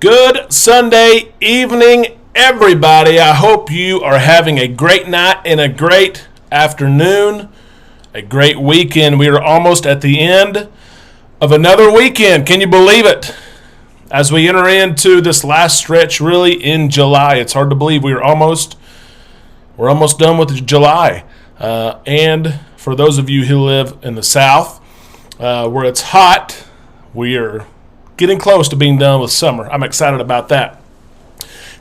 Good Sunday evening, everybody. I hope you are having a great night and a great afternoon, a great weekend. We are almost at the end of another weekend. Can you believe it? As we enter into this last stretch, really in July, it's hard to believe we're almost done with July. And for those of you who live in the South, where it's hot, we are getting close to being done with summer. I'm excited about that.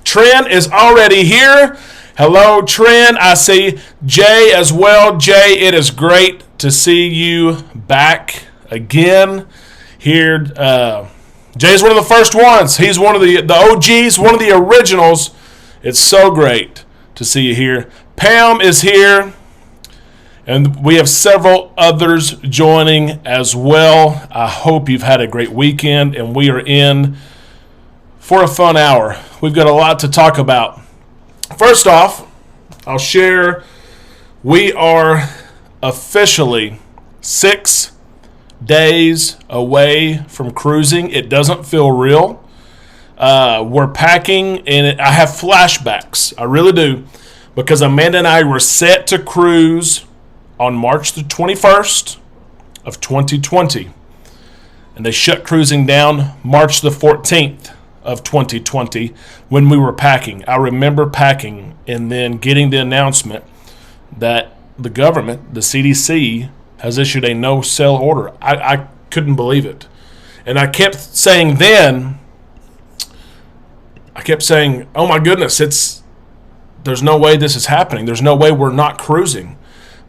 Trent is already here. Hello, Trent. I see Jay as well. Jay, it is great to see you back again here. Jay's one of the first ones. He's one of the OGs, one of the originals. It's so great to see you here. Pam is here. And we have several others joining as well. I hope you've had a great weekend, and we are in for a fun hour. We've got a lot to talk about. First off, I'll share we are officially 6 days away from cruising. It doesn't feel real. We're packing, and I have flashbacks. I really do, because Amanda and I were set to cruise on March the 21st of 2020. And they shut cruising down March the 14th of 2020 when we were packing. I remember packing and then getting the announcement that the government, the CDC, has issued a no-sail order. I couldn't believe it. And I kept saying then, oh my goodness, there's no way this is happening. There's no way we're not cruising.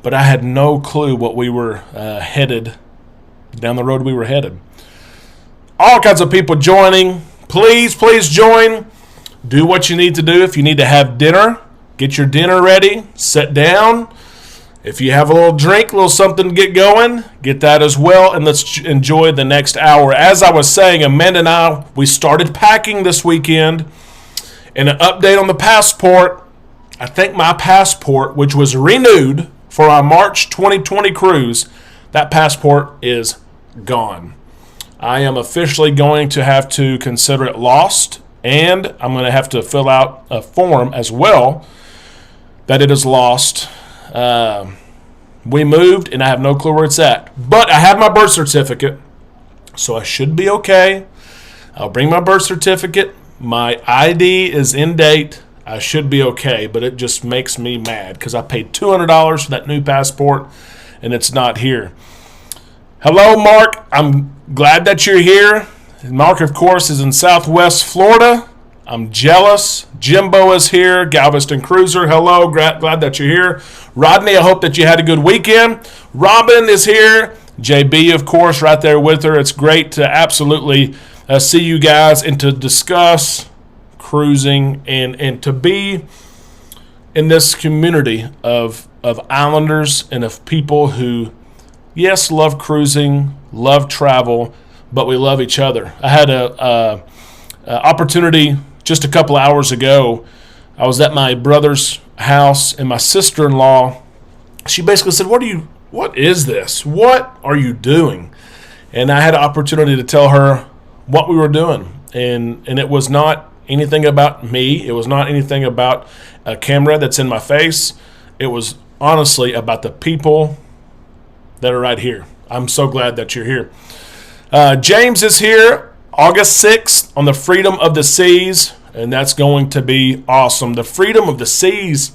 But I had no clue what we were headed, down the road we were headed. All kinds of people joining. Please join. Do what you need to do. If you need to have dinner, get your dinner ready. Sit down. If you have a little drink, a little something to get going, get that as well. And let's enjoy the next hour. As I was saying, Amanda and I, we started packing this weekend. And an update on the passport. I think my passport, which was renewed for our March 2020 cruise, that passport is gone. I am officially going to have to consider it lost, and I'm going to have to fill out a form as well that it is lost. We moved, and I have no clue where it's at. But I have my birth certificate, so I should be okay. I'll bring my birth certificate. My ID is in date. I should be okay, but it just makes me mad because I paid $200 for that new passport, and it's not here. Hello, Mark. I'm glad that you're here. Mark, of course, is in Southwest Florida. I'm jealous. Jimbo is here. Galveston Cruiser, hello. Glad that you're here. Rodney, I hope that you had a good weekend. Robin is here. JB, of course, right there with her. It's great to absolutely see you guys and to discuss cruising and to be in this community of islanders and of people who, yes, love cruising, love travel, but we love each other. I had a opportunity just a couple hours ago. I was at my brother's house, and my sister-in-law, she basically said, what is this? What are you doing? And I had an opportunity to tell her what we were doing, and it was not anything about me. It was not anything about a camera that's in my face. It was honestly about the people that are right here. I'm so glad that you're here. James is here August 6th on the Freedom of the Seas, and that's going to be awesome. The Freedom of the Seas,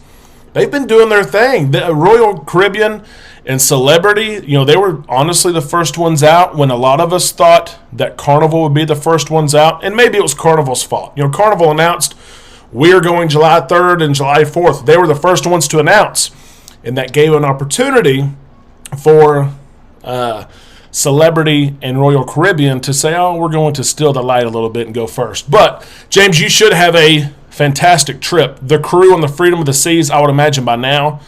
they've been doing their thing. The Royal Caribbean and Celebrity, they were honestly the first ones out when a lot of us thought that Carnival would be the first ones out, and maybe it was Carnival's fault. Carnival announced we're going July 3rd and July 4th. They were the first ones to announce, and that gave an opportunity for Celebrity and Royal Caribbean to say, we're going to steal the light a little bit and go first. But, James, you should have a fantastic trip. The crew on the Freedom of the Seas, I would imagine by now,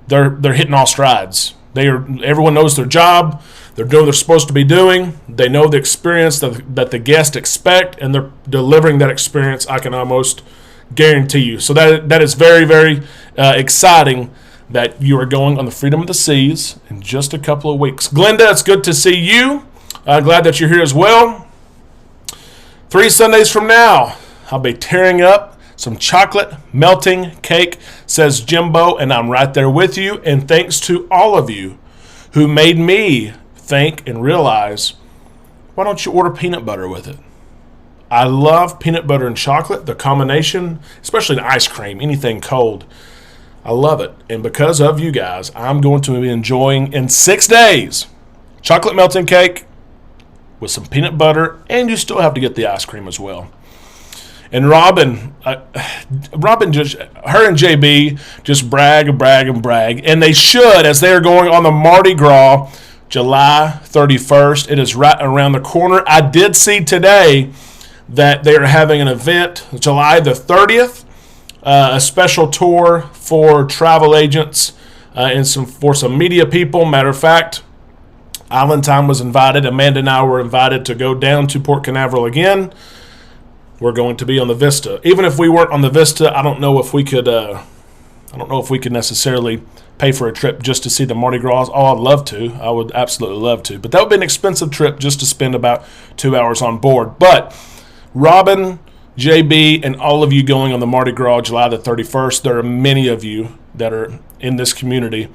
they're hitting all strides. Everyone knows their job. They're doing what they're supposed to be doing. They know the experience that the guests expect, and they're delivering that experience, I can almost guarantee you. So that is very, very exciting that you are going on the Freedom of the Seas in just a couple of weeks. Glenda, it's good to see you. Glad that you're here as well. 3 Sundays from now, I'll be tearing up some chocolate melting cake, says Jimbo, and I'm right there with you. And thanks to all of you who made me think and realize, why don't you order peanut butter with it? I love peanut butter and chocolate, the combination, especially in ice cream, anything cold. I love it. And because of you guys, I'm going to be enjoying in 6 days chocolate melting cake with some peanut butter, and you still have to get the ice cream as well. And Robin just, her and JB just brag, and they should, as they are going on the Mardi Gras, July 31st. It is right around the corner. I did see today that they are having an event July the 30th, a special tour for travel agents and for some media people. Matter of fact, Island Time was invited. Amanda and I were invited to go down to Port Canaveral again. We're going to be on the Vista. Even if we weren't on the Vista, I don't know if we could necessarily pay for a trip just to see the Mardi Gras. Oh, I'd love to. I would absolutely love to. But that would be an expensive trip just to spend about 2 hours on board. But Robin, JB, and all of you going on the Mardi Gras July the 31st, there are many of you that are in this community.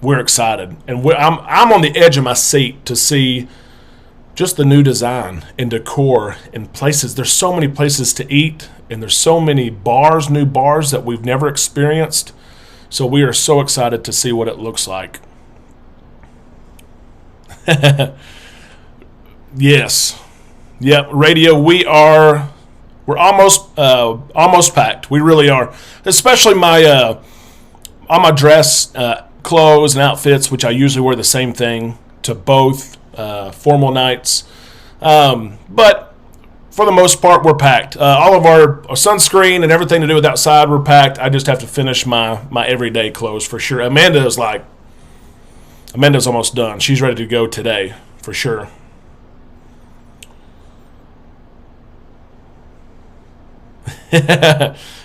We're excited. And I'm on the edge of my seat to see just the new design and decor and places. There's so many places to eat, and there's so many bars, new bars that we've never experienced. So we are so excited to see what it looks like. Yes. Yep, radio, we're almost packed. We really are. Especially my all my dress clothes and outfits, which I usually wear the same thing to both formal nights. But for the most part, we're packed. All of our sunscreen and everything to do with outside, we're packed. I just have to finish my everyday clothes for sure. Amanda's almost done. She's ready to go today for sure.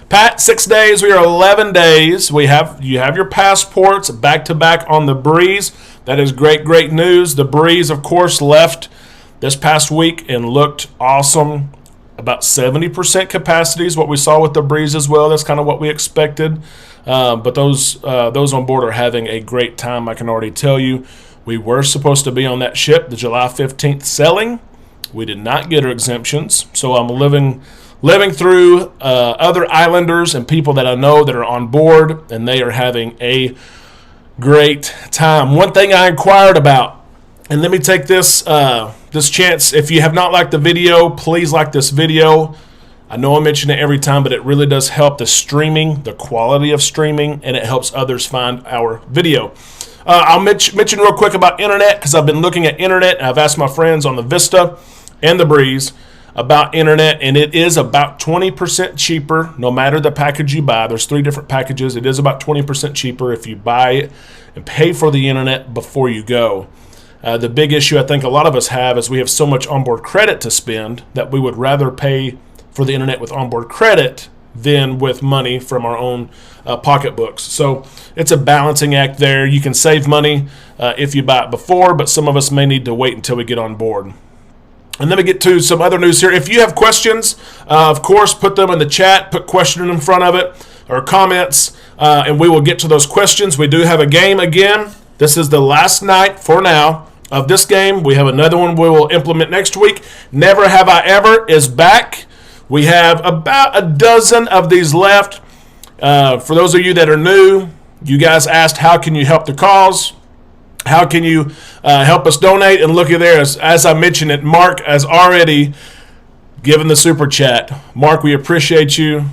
Pat, 6 days. We are 11 days. You have your passports back to back on the Breeze. That is great news. The Breeze, of course, left this past week and looked awesome. About 70% capacity is what we saw with the Breeze as well. That's kind of what we expected. But those on board are having a great time, I can already tell you. We were supposed to be on that ship, the July 15th sailing. We did not get our exemptions, so I'm living through other islanders and people that I know that are on board, and they are having a great time. One thing I inquired about, and let me take this chance. If you have not liked the video, please like this video. I know I mention it every time, but it really does help the streaming, the quality of streaming, and it helps others find our video. I'll mention real quick about internet, because I've been looking at internet, and I've asked my friends on the Vista and the Breeze about internet, and it is about 20% cheaper no matter the package you buy. There's 3 different packages. It is about 20% cheaper if you buy it and pay for the internet before you go. The big issue I think a lot of us have is we have so much onboard credit to spend that we would rather pay for the internet with onboard credit than with money from our own pocketbooks. So it's a balancing act there. You can save money if you buy it before, but some of us may need to wait until we get on board. And then we get to some other news here. If you have questions, of course, put them in the chat. Put question in front of it or comments, and we will get to those questions. We do have a game again. This is the last night for now of this game. We have another one we will implement next week. Never Have I Ever is back. We have about a dozen of these left. For those of you that are new, you guys asked, how can you help the cause? How can you help us donate? And look at there, as I mentioned it, Mark has already given the super chat. Mark, we appreciate you.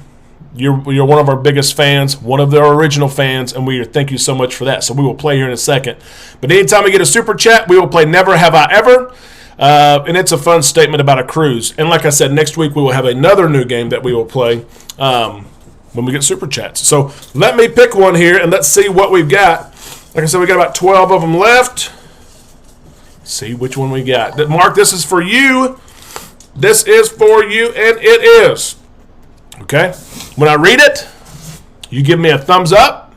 You're one of our biggest fans, one of their original fans, and we thank you so much for that. So we will play here in a second. But anytime we get a super chat, we will play Never Have I Ever. And it's a fun statement about a cruise. And like I said, next week we will have another new game that we will play when we get super chats. So let me pick one here, and let's see what we've got. Like I said, we got about 12 of them left. Let's see which one we got. Mark, this is for you. This is for you, and it is. Okay? When I read it, you give me a thumbs up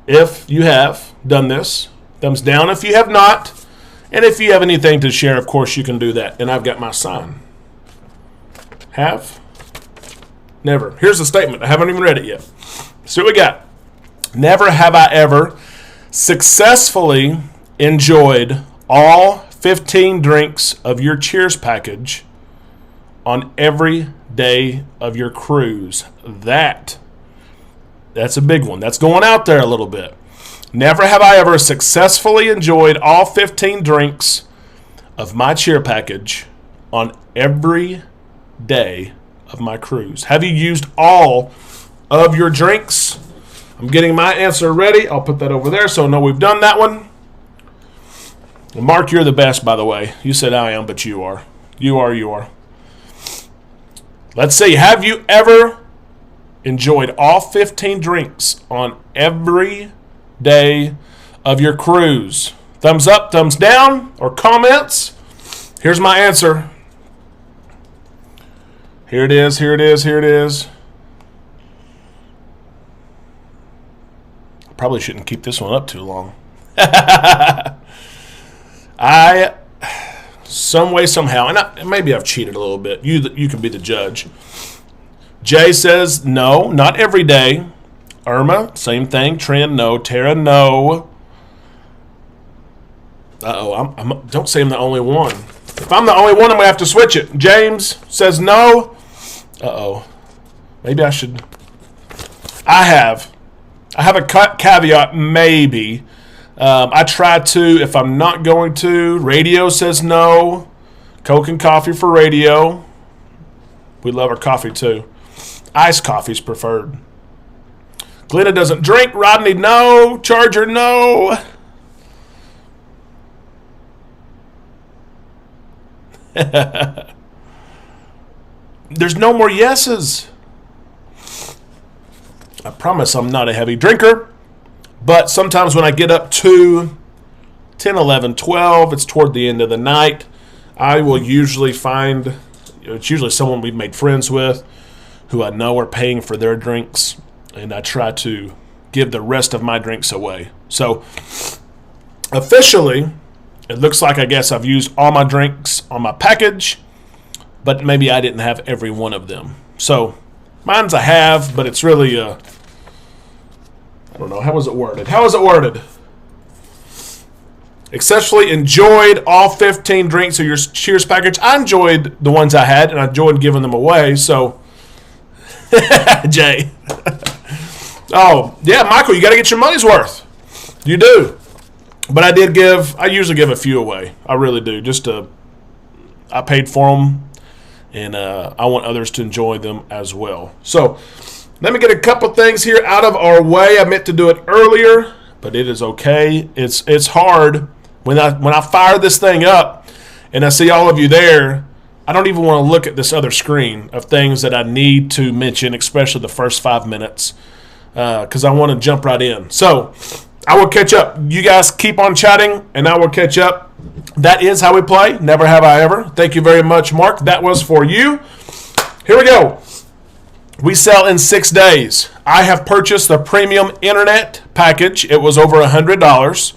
if you have done this. Thumbs down if you have not. And if you have anything to share, of course, you can do that. And I've got my sign. Have? Never. Here's the statement. I haven't even read it yet. See what we got. Never have I ever successfully enjoyed all 15 drinks of your Cheers package on every day of your cruise. That's a big one. That's going out there a little bit. Never have I ever successfully enjoyed all 15 drinks of my cheer package on every day of my cruise. Have you used all of your drinks? I'm getting my answer ready. I'll put that over there so I know we've done that one. Mark, you're the best, by the way. You said I am, but you are. You are. Let's see. Have you ever enjoyed all 15 drinks on every day of your cruise? Thumbs up, thumbs down, or comments? Here's my answer. Here it is. I probably shouldn't keep this one up too long. Some way, somehow, and maybe I've cheated a little bit. You can be the judge. Jay says, no, not every day. Irma, same thing. Trent, no. Tara, no. Don't say I'm the only one. If I'm the only one, I'm going to have to switch it. James says no. Maybe I should. I have a caveat, maybe. I try to, if I'm not going to. Radio says no. Coke and coffee for radio. We love our coffee too. Iced coffee's preferred. Glenna doesn't drink. Rodney, no. Charger, no. There's no more yeses. I promise I'm not a heavy drinker, but sometimes when I get up to 10, 11, 12, it's toward the end of the night, I will usually find, it's usually someone we've made friends with who I know are paying for their drinks, and I try to give the rest of my drinks away. So officially, it looks like I guess I've used all my drinks on my package, but maybe I didn't have every one of them. So mine's I have, but it's really, I don't know. How was it worded? Successfully enjoyed all 15 drinks of your Cheers package. I enjoyed the ones I had, and I enjoyed giving them away. So, Jay. Oh, yeah, Michael, you got to get your money's worth. You do. But I usually give a few away. I really do. I paid for them, and I want others to enjoy them as well. So, let me get a couple things here out of our way. I meant to do it earlier, but it is okay. It's hard when I fire this thing up and I see all of you there. I don't even want to look at this other screen of things that I need to mention, especially the first 5 minutes, because I want to jump right in. So I will catch up. You guys keep on chatting, and I will catch up. That is how we play. Never have I ever. Thank you very much, Mark. That was for you. Here we go. We sell in 6 days. I have purchased the premium internet package. It was over $100.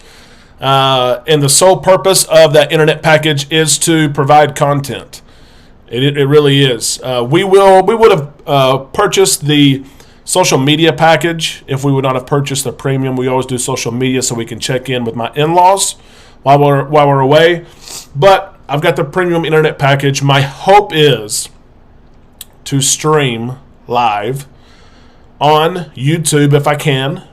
And the sole purpose of that internet package is to provide content. It really is. We would have purchased the social media package if we would not have purchased the premium. We always do social media so we can check in with my in-laws while we're away. But I've got the premium internet package. My hope is to stream live on YouTube if I can.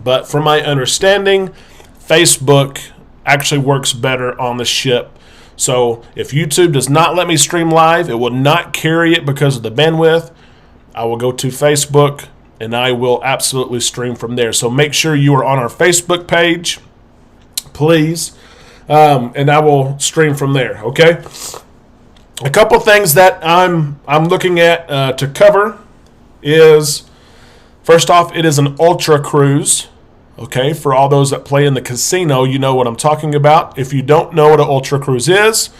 But from my understanding, Facebook actually works better on the ship. So if YouTube does not let me stream live, it will not carry it because of the bandwidth. I will go to Facebook and I will absolutely stream from there. So make sure you are on our Facebook page, please, and I will stream from there. Okay. A couple things that I'm looking at to cover is, first off, it is an ultra cruise. Okay, for all those that play in the casino, you know what I'm talking about. If you don't know what an ultra cruise is,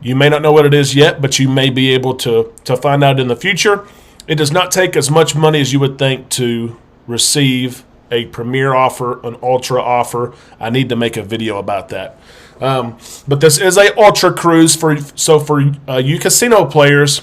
you may not know what it is yet, but you may be able to find out in the future. It does not take as much money as you would think to receive a premier offer, an ultra offer. I need to make a video about that. But this is a ultra cruise for you casino players.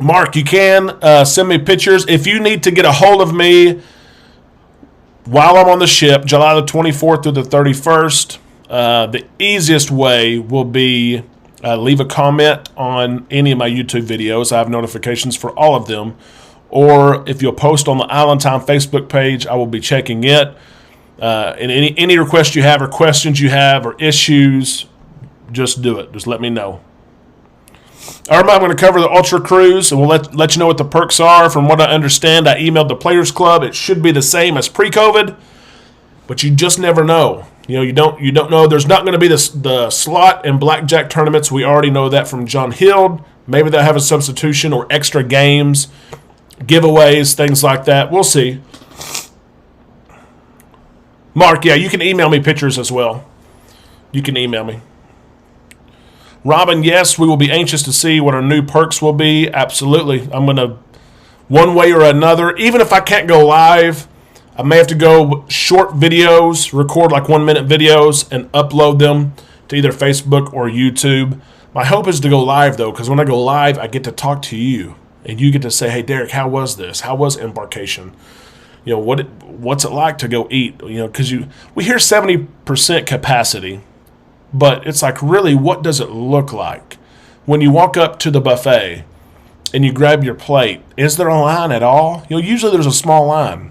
Mark, you can send me pictures. If you need to get a hold of me while I'm on the ship, July the 24th through the 31st, the easiest way will be leave a comment on any of my YouTube videos. I have notifications for all of them. Or if you'll post on the Island Time Facebook page, I will be checking it. And any requests you have or questions you have or issues, just do it. Just let me know. Irma, I'm going to cover the Ultra Cruise, and we'll let you know what the perks are. From what I understand, I emailed the Players Club. It should be the same as pre-COVID, but you just never know. You don't know. There's not going to be the slot and blackjack tournaments. We already know that from John Hild. Maybe they'll have a substitution or extra games, giveaways, things like that. We'll see. Mark, yeah, you can email me pictures as well. You can email me. Robin, yes, we will be anxious to see what our new perks will be. Absolutely. I'm going to, one way or another, even if I can't go live, I may have to go short videos, record like 1-minute videos, and upload them to either Facebook or YouTube. My hope is to go live, though, because when I go live, I get to talk to you, and you get to say, hey, Derek, how was this? How was embarkation? What's it like to go eat? Because we hear 70% capacity. But it's like, really, what does it look like? When you walk up to the buffet and you grab your plate, is there a line at all? Usually there's a small line.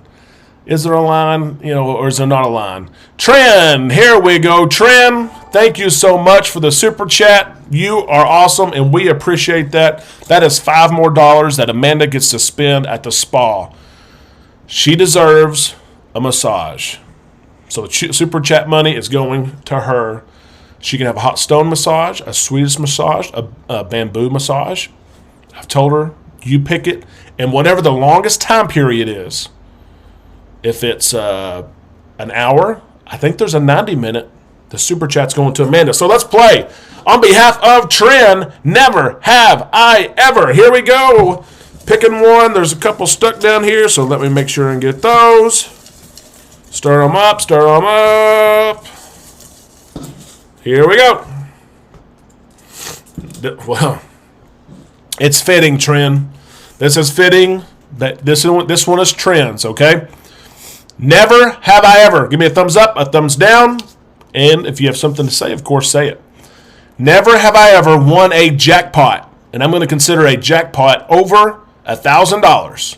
Is there a line, or is there not a line? Tren, here we go. Tren, thank you so much for the super chat. You are awesome, and we appreciate that. That is $5 more that Amanda gets to spend at the spa. She deserves a massage. So the super chat money is going to her. She can have a hot stone massage, a Swedish massage, a bamboo massage. I've told her, you pick it. And whatever the longest time period is, if it's an hour, I think there's a 90-minute. The super chat's going to Amanda. So let's play. On behalf of Tren, never have I ever. Here we go. Picking one. There's a couple stuck down here, so let me make sure and get those. Stir them up, stir them up. Here we go. Well, it's fitting, Tren. This is fitting. This one is Trends, okay? Never have I ever. Give me a thumbs up, a thumbs down, and if you have something to say, of course, say it. Never have I ever won a jackpot, and I'm going to consider a jackpot over $1,000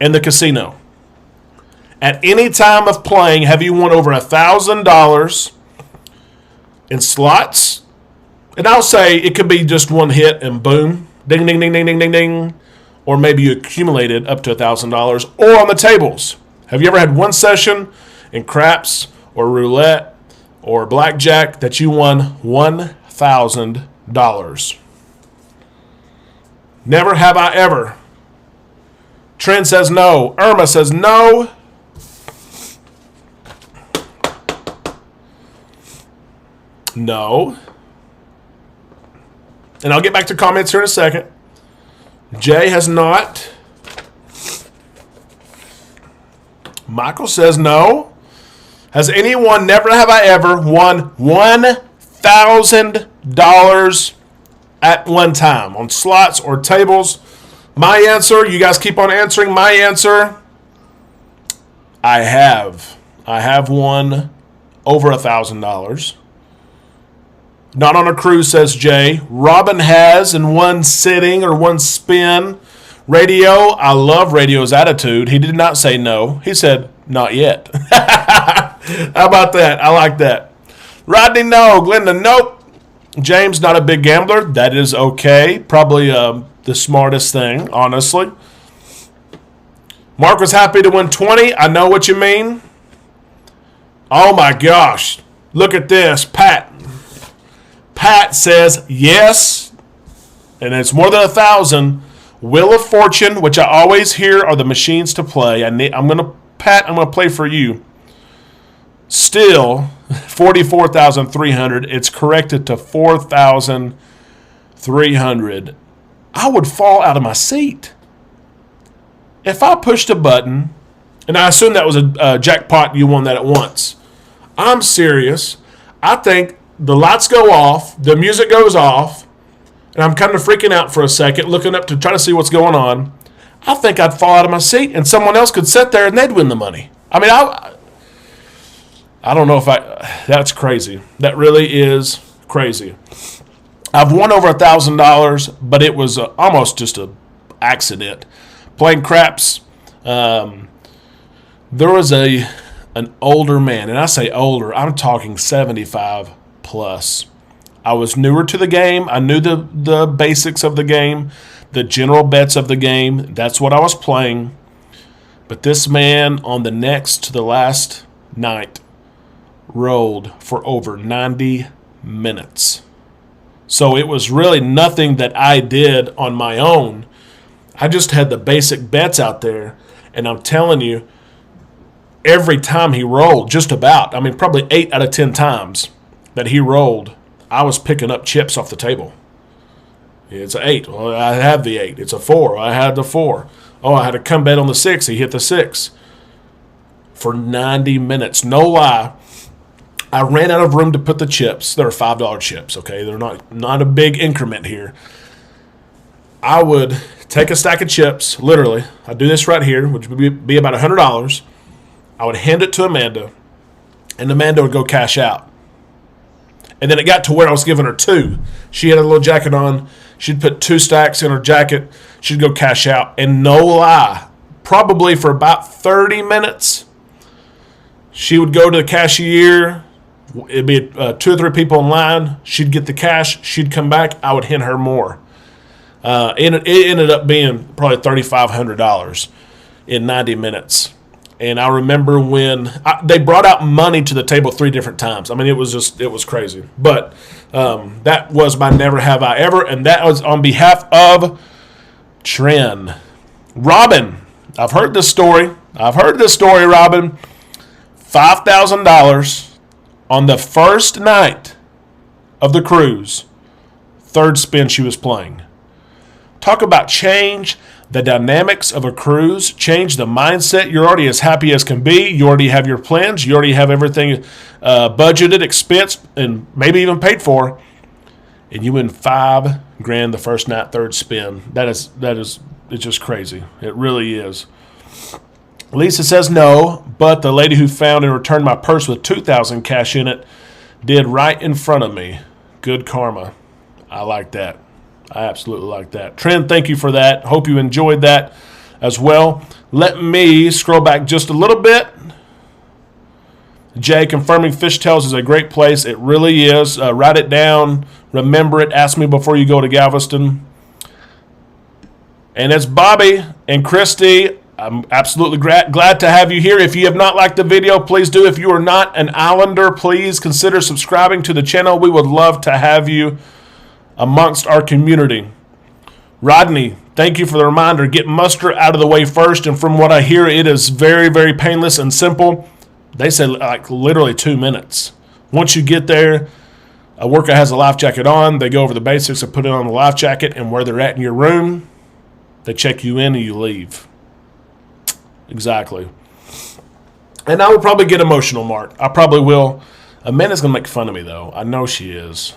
in the casino. At any time of playing, have you won over $1,000 in slots? And I'll say it could be just one hit and boom, ding, ding, ding, ding, ding, ding, ding. Or maybe you accumulated up to $1,000. Or on the tables. Have you ever had one session in craps or roulette or blackjack that you won $1,000? Never have I ever. Trent says no. Irma says no. No. And I'll get back to comments here in a second. Jay has not. Michael says no. Has anyone, never have I ever, won $1,000 at one time on slots or tables? My answer, you guys keep on answering. My answer, I have. I have won over $1,000. Not on a cruise, says Jay. Robin has in one sitting or one spin. Radio, I love Radio's attitude. He did not say no. He said, not yet. How about that? I like that. Rodney, no. Glenda, nope. James, not a big gambler. That is okay. Probably the smartest thing, honestly. Mark was happy to win 20. I know what you mean. Oh, my gosh. Look at this. Pat says yes, and it's more than 1,000. Wheel of Fortune, which I always hear are the machines to play. I'm gonna play for you. Still, 44,300. It's corrected to 4,300. I would fall out of my seat if I pushed a button, and I assume that was a jackpot. You won that at once. I'm serious. I think the lights go off, the music goes off, and I'm kind of freaking out for a second, looking up to try to see what's going on. I think I'd fall out of my seat, and someone else could sit there and they'd win the money. I mean, I don't know if that's crazy. That really is crazy. I've won over $1,000, but it was almost just an accident. Playing craps, there was an older man, and I say older, I'm talking 75 plus. I was newer to the game. I knew the basics of the game, the general bets of the game. That's what I was playing. But this man on the next to the last night rolled for over 90 minutes. So it was really nothing that I did on my own. I just had the basic bets out there, and I'm telling you, every time he rolled, just about, I mean, probably 8 out of 10 times that he rolled, I was picking up chips off the table. It's an 8. Well, I have the 8. It's a 4. I had the 4. Oh, I had a come bet on the 6. He hit the 6. For 90 minutes. No lie. I ran out of room to put the chips. They're $5 chips, okay? They're not a big increment here. I would take a stack of chips, literally. I'd do this right here, which would be about $100. I would hand it to Amanda, and Amanda would go cash out. And then it got to where I was giving her 2. She had a little jacket on. She'd put 2 stacks in her jacket. She'd go cash out. And no lie, probably for about 30 minutes, she would go to the cashier. It'd be 2 or 3 people in line. She'd get the cash. She'd come back. I would hand her more. It ended up being probably $3,500 in 90 minutes. And I remember when they brought out money to the table 3 different times. I mean, it was crazy. But that was my never have I ever, and that was on behalf of Tren. Robin, I've heard this story, Robin. $5,000 on the first night of the cruise. 3rd spin she was playing. Talk about change the dynamics of a cruise, change the mindset. You're already as happy as can be. You already have your plans. You already have everything budgeted, expensed, and maybe even paid for. And you win $5,000 the first night, 3rd spin. That is it's just crazy. It really is. Lisa says no, but the lady who found and returned my purse with $2,000 cash in it did right in front of me. Good karma. I like that. I absolutely like that. Trent, thank you for that. Hope you enjoyed that as well. Let me scroll back just a little bit. Jay, confirming Fishtails is a great place. It really is. Write it down. Remember it. Ask me before you go to Galveston. And it's Bobby and Christy. I'm absolutely glad to have you here. If you have not liked the video, please do. If you are not an Islander, please consider subscribing to the channel. We would love to have you amongst our community. Rodney, thank you for the reminder. Get muster out of the way first, and from what I hear, it is very, very painless and simple. They say like literally 2 minutes. Once you get there, a worker has a life jacket on. They go over the basics and put it on the life jacket, and where they're at in your room, they check you in and you leave. Exactly. And I will probably get emotional, Mark. I probably will. Amanda's going to make fun of me, though. I know she is.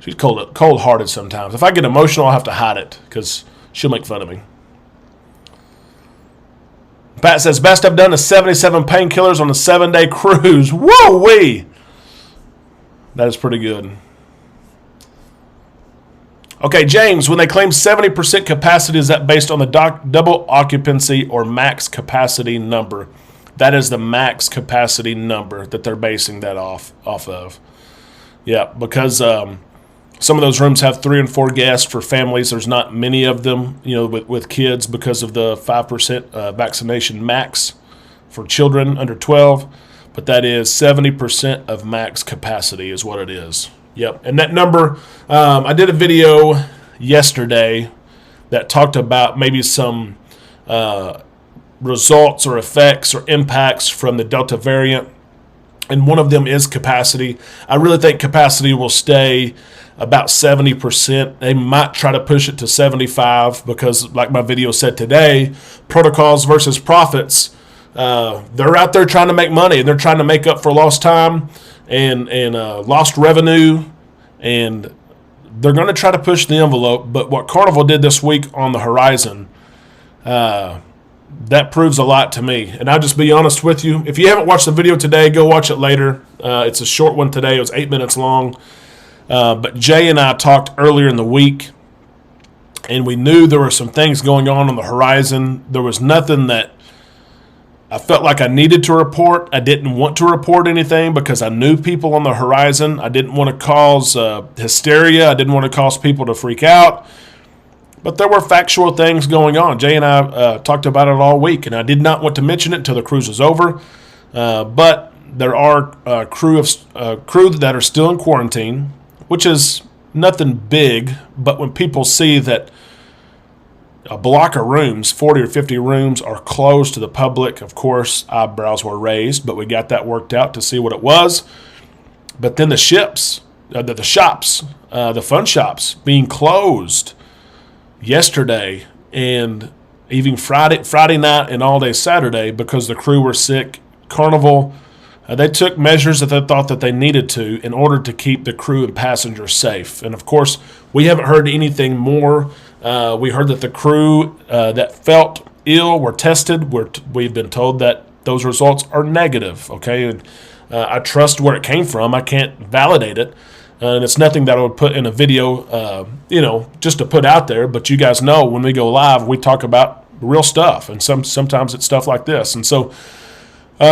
She's cold-hearted sometimes. If I get emotional, I'll have to hide it because she'll make fun of me. Pat says, best I've done is 77 painkillers on a 7-day cruise. Woo-wee! That is pretty good. Okay, James, when they claim 70% capacity, is that based on the double occupancy or max capacity number? That is the max capacity number that they're basing that off of. Yeah, because some of those rooms have 3 and 4 guests for families. There's not many of them, with kids because of the 5% vaccination max for children under 12. But that is 70% of max capacity is what it is. Yep, and that number, I did a video yesterday that talked about maybe some results or effects or impacts from the Delta variant, and one of them is capacity. I really think capacity will stay about 70%. They might try to push it to 75% because, like my video said today, protocols versus profits, they're out there trying to make money, and they're trying to make up for lost time and lost revenue, and they're going to try to push the envelope, but what Carnival did this week on the Horizon, that proves a lot to me. And I'll just be honest with you. If you haven't watched the video today, go watch it later. It's a short one today. It was 8 minutes long. But Jay and I talked earlier in the week, and we knew there were some things going on the Horizon. There was nothing that I felt like I needed to report. I didn't want to report anything because I knew people on the Horizon. I didn't want to cause hysteria. I didn't want to cause people to freak out. But there were factual things going on. Jay and I talked about it all week, and I did not want to mention it until the cruise was over. But there are crew that are still in quarantine, which is nothing big. But when people see that a block of rooms, 40 or 50 rooms, are closed to the public, of course, eyebrows were raised, but we got that worked out to see what it was. But then the shops, the fun shops being closed yesterday and even Friday night and all day Saturday because the crew were sick. Carnival, they took measures that they thought that they needed to in order to keep the crew and passengers safe. And of course, we haven't heard anything more. We heard that the crew that felt ill were tested. We've been told that those results are negative. Okay, and I trust where it came from. I can't validate it. And it's nothing that I would put in a video, just to put out there. But you guys know when we go live, we talk about real stuff. And sometimes it's stuff like this. And so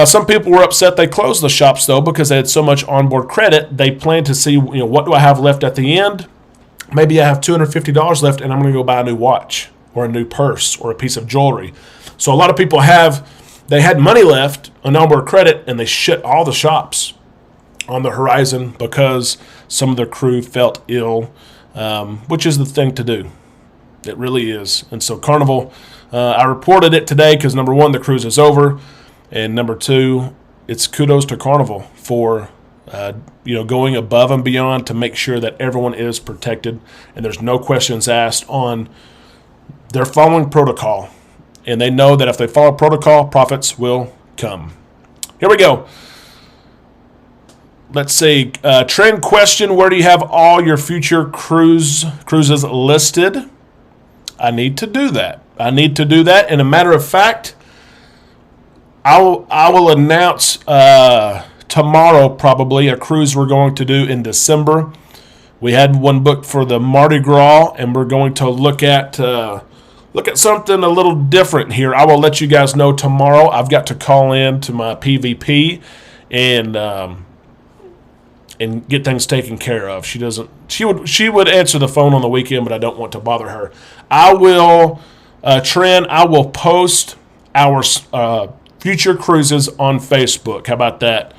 some people were upset they closed the shops, though, because they had so much onboard credit. They planned to see, what do I have left at the end? Maybe I have $250 left, and I'm going to go buy a new watch or a new purse or a piece of jewelry. So a lot of people they had money left on onboard credit, and they shut all the shops on the Horizon because some of the crew felt ill, which is the thing to do. It really is. And so Carnival, I reported it today because, number one, the cruise is over, and number two, it's kudos to Carnival for going above and beyond to make sure that everyone is protected and there's no questions asked on. They're following protocol, and they know that if they follow protocol, profits will come. Here we go. Let's see. Trend question: where do you have all your future cruises listed? I need to do that. And a matter of fact, I will announce tomorrow probably a cruise we're going to do in December. We had one booked for the Mardi Gras, and we're going to look at something a little different here. I will let you guys know tomorrow. I've got to call in to my PVP and get things taken care of. She would answer the phone on the weekend, but I don't want to bother her. I will post our future cruises on Facebook. How about that?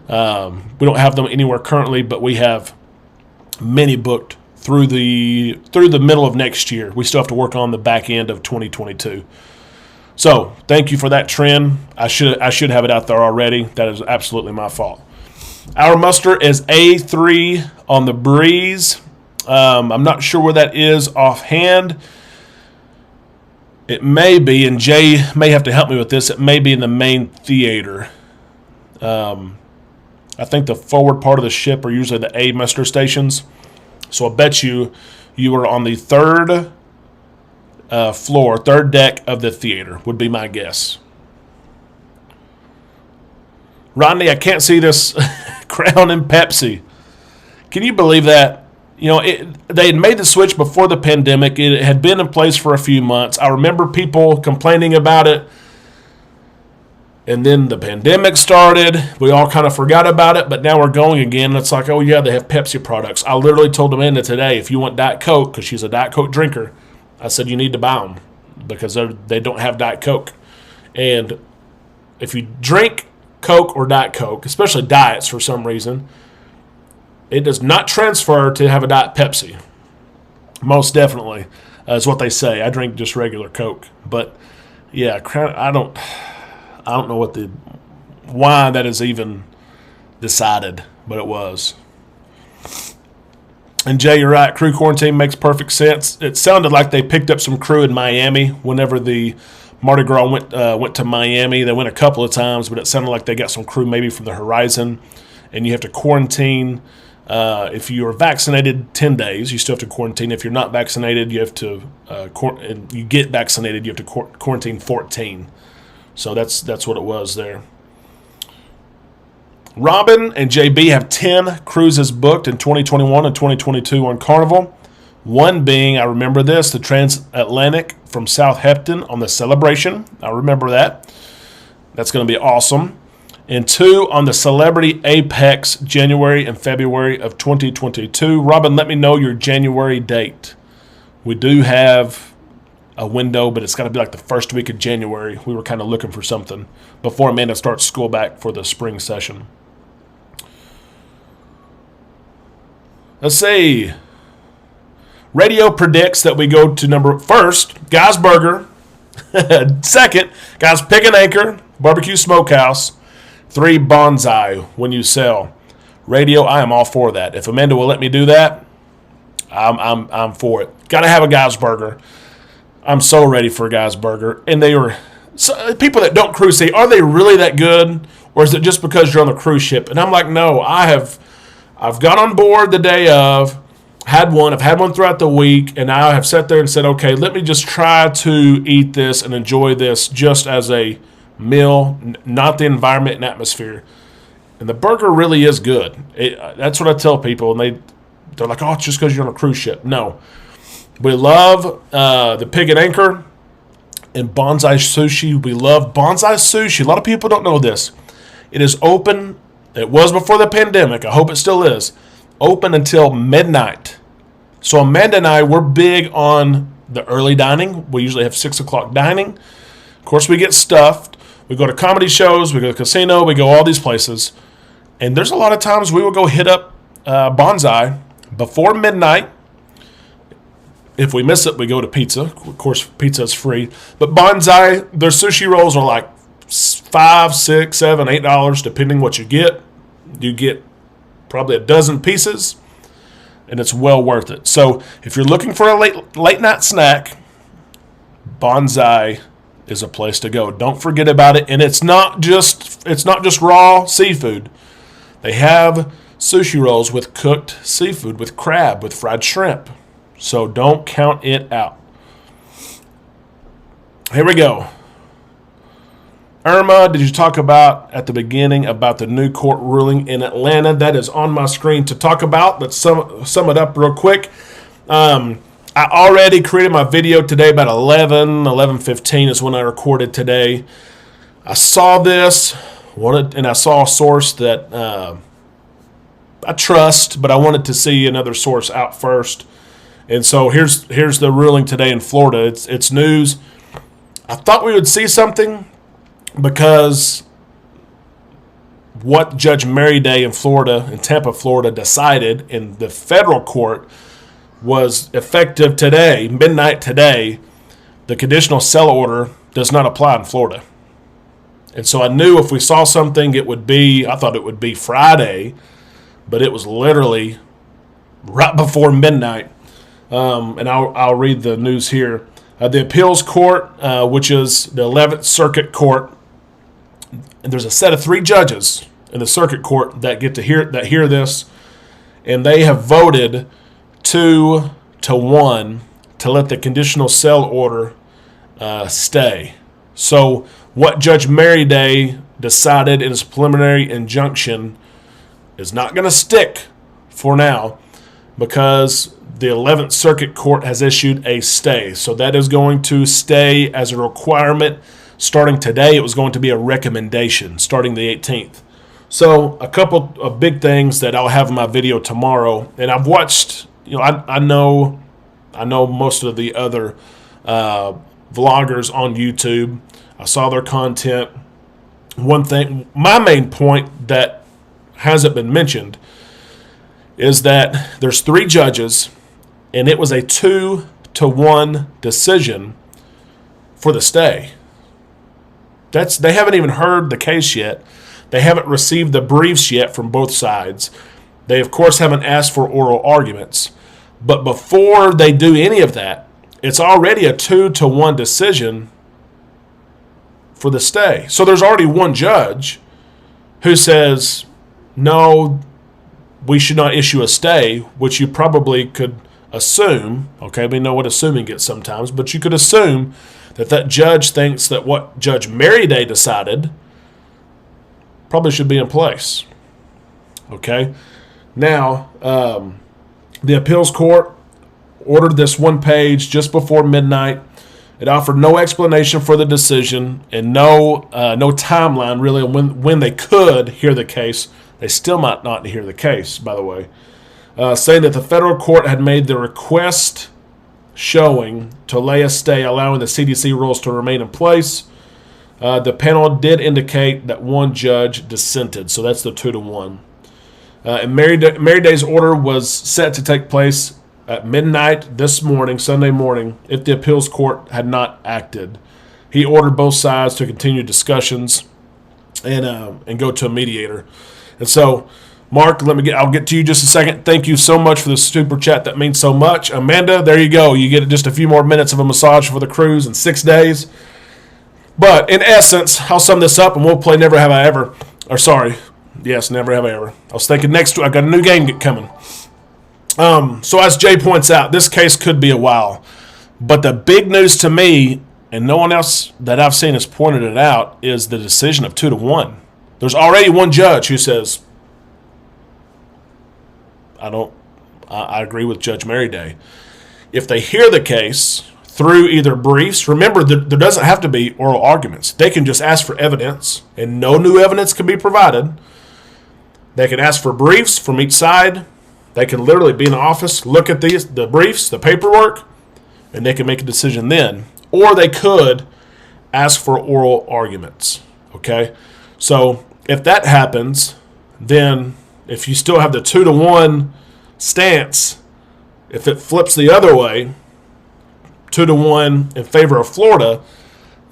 We don't have them anywhere currently, but we have many booked through the middle of next year. We still have to work on the back end of 2022. So thank you for that trend. I should have it out there already. That is absolutely my fault. Our muster is A3 on the Breeze. I'm not sure where that is offhand. It may be, and Jay may have to help me with this, it may be in the main theater. I think the forward part of the ship are usually the A muster stations. So I bet you are on the third floor, third deck of the theater, would be my guess. Rodney, I can't see this Crown and Pepsi. Can you believe that? They had made the switch before the pandemic. It had been in place for a few months. I remember people complaining about it. And then the pandemic started. We all kind of forgot about it, but now we're going again. It's like, oh, yeah, they have Pepsi products. I literally told Amanda today, if you want Diet Coke, because she's a Diet Coke drinker, I said you need to buy them because they don't have Diet Coke. And if you drink Coke or Diet Coke, especially diets for some reason, it does not transfer to have a Diet Pepsi. Most definitely is what they say. I drink just regular Coke. But, yeah, I don't know why that is even decided, but it was. And Jay, you're right. Crew quarantine makes perfect sense. It sounded like they picked up some crew in Miami whenever the Mardi Gras went to Miami. They went a couple of times, but it sounded like they got some crew maybe from the Horizon. And you have to quarantine If you're vaccinated, 10 days. You still have to quarantine. If you're not vaccinated, you have to you get vaccinated, you have to quarantine 14. So that's what it was there. Robin and JB have 10 cruises booked in 2021 and 2022 on Carnival. One being, I remember this, the Transatlantic from Southampton on the Celebration. I remember that. That's going to be awesome. And 2 on the Celebrity Apex, January and February of 2022. Robin, let me know your January date. We do have a window, but it's got to be like the first week of January. We were kind of looking for something before Amanda starts school back for the spring session. Let's see. Radio predicts that we go to number first, Guy's Burger. Second, Guy's Pick and Anchor, Barbecue Smokehouse. 3, Bonsai, When You Sell. Radio, I am all for that. If Amanda will let me do that, I'm for it. Got to have a Guy's Burger. I'm so ready for a Guy's Burger. And they are people that don't cruise say, are they really that good, or is it just because you're on the cruise ship? And I'm like, no, I've got on board the day of, I've had one throughout the week, and I have sat there and said, okay, let me just try to eat this and enjoy this just as a meal, not the environment and atmosphere. And the burger really is good. That's what I tell people, and they're like, oh, it's just because you're on a cruise ship. No. We love the Pig and Anchor and Bonsai Sushi. We love Bonsai Sushi. A lot of people don't know this. It is open. It was before the pandemic. I hope it still is. Open until midnight. So Amanda and I, we're big on the early dining. We usually have 6 o'clock dining. Of course, we get stuffed. We go to comedy shows. We go to the casino. We go all these places. And there's a lot of times we will go hit up Bonsai before midnight. If we miss it, we go to pizza. Of course, pizza is free. But Bonsai, their sushi rolls are like $5, $6, $7, $8, depending what you get. You get probably a dozen pieces, and it's well worth it. So if you're looking for a late night snack, Bonsai is a place to go. Don't forget about it. And it's not just raw seafood. They have sushi rolls with cooked seafood, with crab, with fried shrimp. So don't count it out. Here we go. Irma, did you talk about at the beginning about the new court ruling in Atlanta? That is on my screen to talk about. Let's sum it up real quick. I already created my video today about 11:15 is when I recorded today. I saw this, and I saw a source that I trust, but I wanted to see another source out first. And so here's the ruling today in Florida. It's news. I thought we would see something because what Judge Mary Day in Tampa, Florida, decided in the federal court was effective today, midnight today. The conditional sell order does not apply in Florida. And so I knew if we saw something, I thought it would be Friday, but it was literally right before midnight. And I'll read the news here. The appeals court, which is the 11th Circuit Court, and there's a set of 3 judges in the circuit court that hear this, and they have voted 2-1 to let the conditional sell order stay. So what Judge Mary Day decided in his preliminary injunction is not going to stick for now, because the 11th Circuit Court has issued a stay. So that is going to stay as a requirement starting today. It was going to be a recommendation starting the 18th. So a couple of big things that I'll have in my video tomorrow. And I've watched, I know most of the other vloggers on YouTube. I saw their content. One thing, my main point that hasn't been mentioned is that there's 3 judges, and it was a 2-1 decision for the stay. They haven't even heard the case yet. They haven't received the briefs yet from both sides. They, of course, haven't asked for oral arguments. But before they do any of that, it's already a 2-1 decision for the stay. So there's already one judge who says, no, we should not issue a stay, which you probably could assume. Okay, we know what assuming gets sometimes, but you could assume that judge thinks that what Judge Merryday decided probably should be in place. Okay, now the appeals court ordered this one page just before midnight. It offered no explanation for the decision and no timeline really on when they could hear the case. They still might not hear the case, by the way, saying that the federal court had made the request showing to lay a stay, allowing the CDC rules to remain in place. The panel did indicate that one judge dissented, so that's the 2-1. And Merryday's order was set to take place at midnight this morning, Sunday morning, if the appeals court had not acted. He ordered both sides to continue discussions and go to a mediator. And so, Mark, I'll get to you just a second. Thank you so much for the super chat. That means so much. Amanda, there you go. You get just a few more minutes of a massage for the cruise in 6 days. But in essence, I'll sum this up and we'll play Never Have I Ever. Or sorry, yes, Never Have I Ever. I was thinking next week I got a new game coming. So as Jay points out, this case could be a while. But the big news to me, and no one else that I've seen has pointed it out, is the decision of 2-1. There's already one judge who says, I agree with Judge Merryday. If they hear the case through either briefs, remember there doesn't have to be oral arguments. They can just ask for evidence, and no new evidence can be provided. They can ask for briefs from each side. They can literally be in the office, look at the briefs, the paperwork, and they can make a decision then. Or they could ask for oral arguments. Okay? So if that happens, then if you still have the 2-1 stance, if it flips the other way, 2-1 in favor of Florida,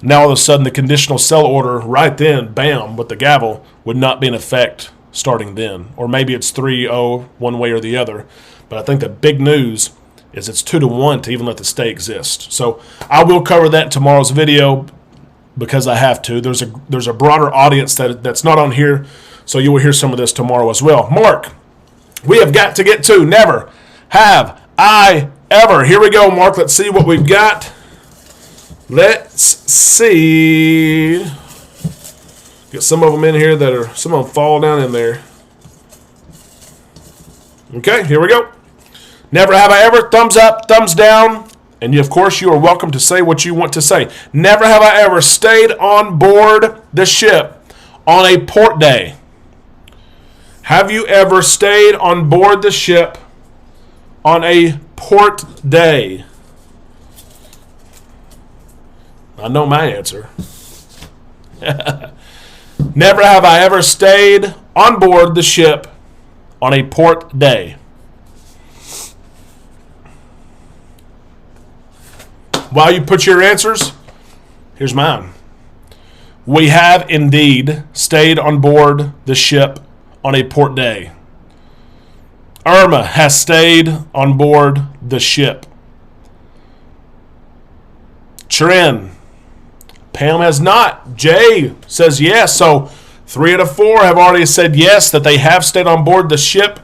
now all of a sudden the conditional sell order right then, bam, with the gavel, would not be in effect starting then. Or maybe it's 3-0 one way or the other. But I think the big news is it's 2-1 to even let the stay exist. So I will cover that in tomorrow's video because I have to. There's a broader audience that's not on here, so you will hear some of this tomorrow as well. Mark, we have got to get to Never Have I Ever. Here we go, Mark. Let's see what we've got. Let's see. Get some of them in here some of them fall down in there. Okay, here we go. Never have I ever. Thumbs up, thumbs down. And of course, you are welcome to say what you want to say. Never have I ever stayed on board the ship on a port day. Have you ever stayed on board the ship on a port day? I know my answer. Never have I ever stayed on board the ship on a port day. While you put your answers, here's mine. We have indeed stayed on board the ship on a port day. Irma has stayed on board the ship. Trin. Pam has not. Jay says yes. So 3 out of 4 have already said yes, that they have stayed on board the ship.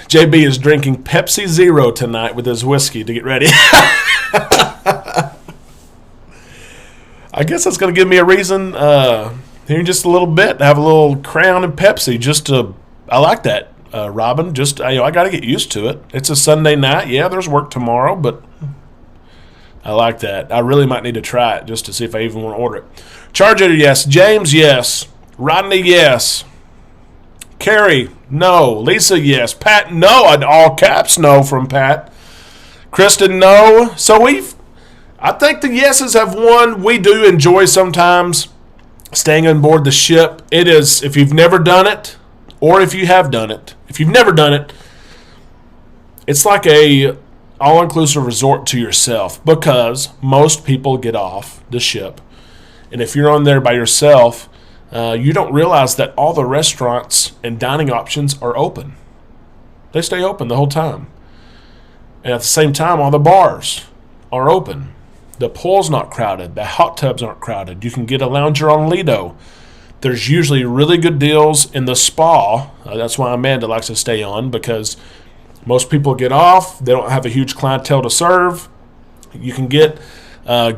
JB is drinking Pepsi Zero tonight with his whiskey to get ready. I guess that's going to give me a reason here in just a little bit to have a little Crown and Pepsi. I like that, Robin. I got to get used to it. It's a Sunday night. Yeah, there's work tomorrow, but I like that. I really might need to try it just to see if I even want to order it. Charger, yes. James, yes. Rodney, yes. Carrie, no. Lisa, yes. Pat, no. All caps, no from Pat. Kristen, no. So I think the yeses have won. We do enjoy sometimes staying on board the ship. It is, if you've never done it, or if you have done it. If you've never done it, it's like a all-inclusive resort to yourself, because most people get off the ship, and if you're on there by yourself, you don't realize that all the restaurants and dining options are open. They stay open the whole time. And at the same time, all the bars are open. The pool's not crowded. The hot tubs aren't crowded. You can get a lounger on Lido. There's usually really good deals in the spa. That's why Amanda likes to stay on, because most people get off. They don't have a huge clientele to serve. You can get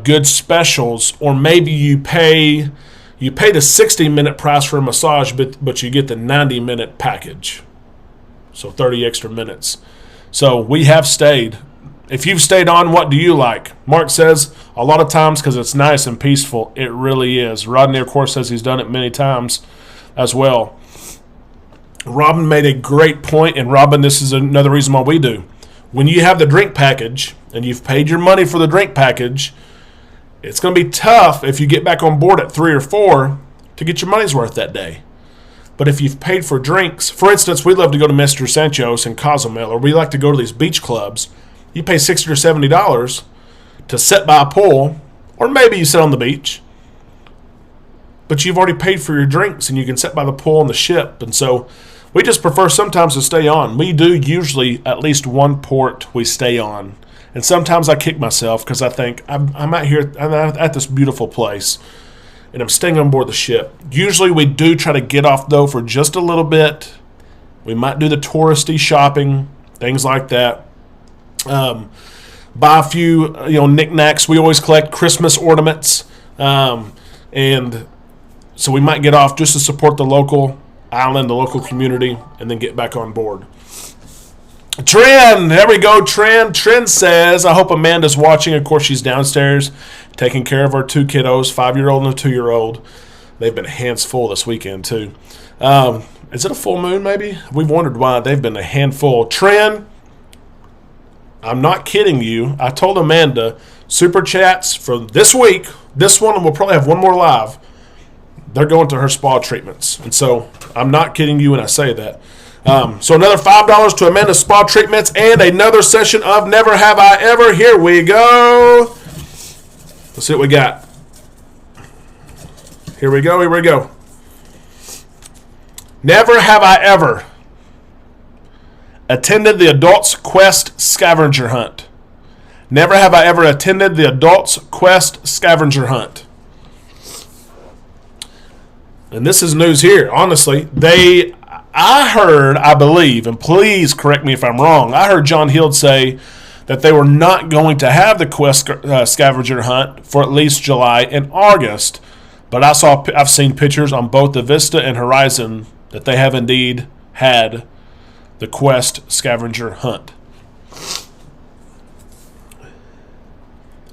good specials, or maybe you pay the 60-minute price for a massage, but you get the 90-minute package, so 30 extra minutes. So we have stayed. If you've stayed on, what do you like? Mark says a lot of times because it's nice and peaceful. It really is. Rodney, of course, says he's done it many times as well. Robin made a great point, and Robin, this is another reason why we do. When you have the drink package and you've paid your money for the drink package, it's going to be tough if you get back on board at 3 or 4 to get your money's worth that day. But if you've paid for drinks, for instance, we love to go to Mr. Sancho's in Cozumel, or we like to go to these beach clubs. You pay $60 or $70 to sit by a pool, or maybe you sit on the beach, but you've already paid for your drinks and you can sit by the pool on the ship. And so we just prefer sometimes to stay on. We do usually at least one port we stay on. And sometimes I kick myself because I think I'm out here, I'm at this beautiful place, and I'm staying on board the ship. Usually we do try to get off, though, for just a little bit. We might do the touristy shopping, things like that. Buy a few, knickknacks. We always collect Christmas ornaments, and so we might get off just to support the local island, the local community, and then get back on board. Trend, there we go. Trend says, I hope Amanda's watching. Of course, she's downstairs taking care of our 2 kiddos, 5-year-old and a 2-year-old. They've been hands full this weekend too. Is it a full moon? Maybe we've wondered why they've been a handful. Trend, I'm not kidding you. I told Amanda, super chats for this week, this one, and we'll probably have one more live. They're going to her spa treatments. And so I'm not kidding you when I say that. So another $5 to Amanda's spa treatments and another session of Never Have I Ever. Here we go. Let's see what we got. Here we go. Never have I ever attended the Adults Quest scavenger hunt. Never have I ever attended the Adults Quest scavenger hunt. And this is news here. Honestly, I believe, and please correct me if I'm wrong, I heard John Hield say that they were not going to have the Quest scavenger hunt for at least July and August. But I've seen pictures on both the Vista and Horizon that they have indeed had the Quest scavenger hunt.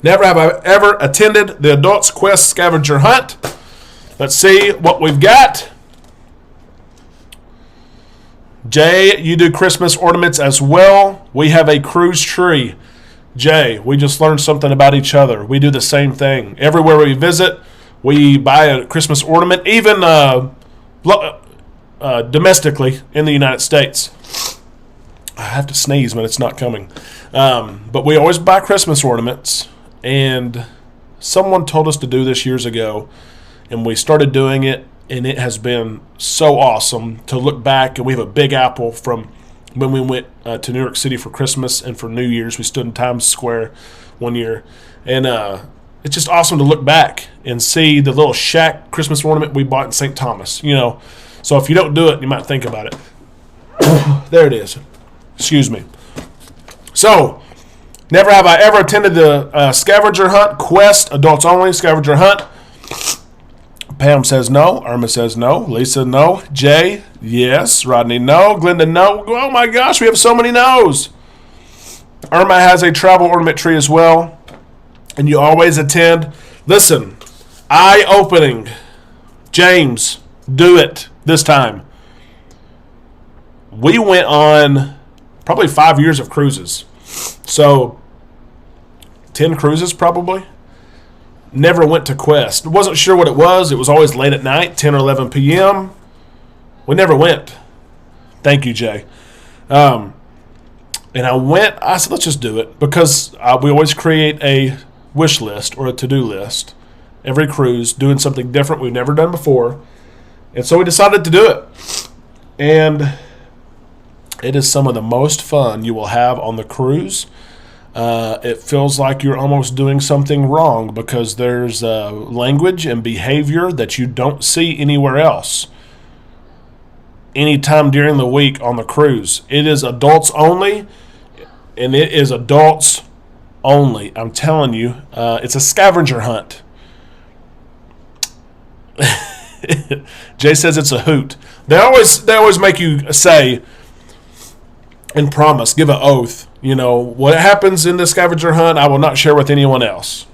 Never have I ever attended the Adults Quest scavenger hunt. Let's see what we've got. Jay, you do Christmas ornaments as well. We have a cruise tree. Jay, we just learned something about each other. We do the same thing. Everywhere we visit, we buy a Christmas ornament, even domestically in the United States. I have to sneeze when it's not coming. But we always buy Christmas ornaments, and someone told us to do this years ago, and we started doing it, and it has been so awesome to look back. And we have a big apple from when we went to New York City for Christmas and for New Year's. We stood in Times Square one year, and it's just awesome to look back and see the little shack Christmas ornament we bought in St. Thomas. So if you don't do it, you might think about it. There it is. Excuse me. So, never have I ever attended the scavenger hunt, Quest, adults only, scavenger hunt. Pam says no. Irma says no. Lisa, no. Jay, yes. Rodney, no. Glenda, no. Oh my gosh, we have so many no's. Irma has a travel ornament tree as well. And you always attend. Listen, eye-opening. James, do it this time. We went on probably 5 years of cruises. So, 10 cruises probably. Never went to Quest. Wasn't sure what it was. It was always late at night, 10 or 11 p.m. We never went. Thank you, Jay. And I said, let's just do it. Because we always create a wish list or a to-do list. Every cruise, doing something different we've never done before. And so we decided to do it. And it is some of the most fun you will have on the cruise. it feels like you're almost doing something wrong because there's language and behavior that you don't see anywhere else anytime during the week on the cruise. It is adults only, and it is adults only. I'm telling you, it's a scavenger hunt. Jay says it's a hoot. They always make you say and promise, give an oath. You know, what happens in the scavenger hunt, I will not share with anyone else.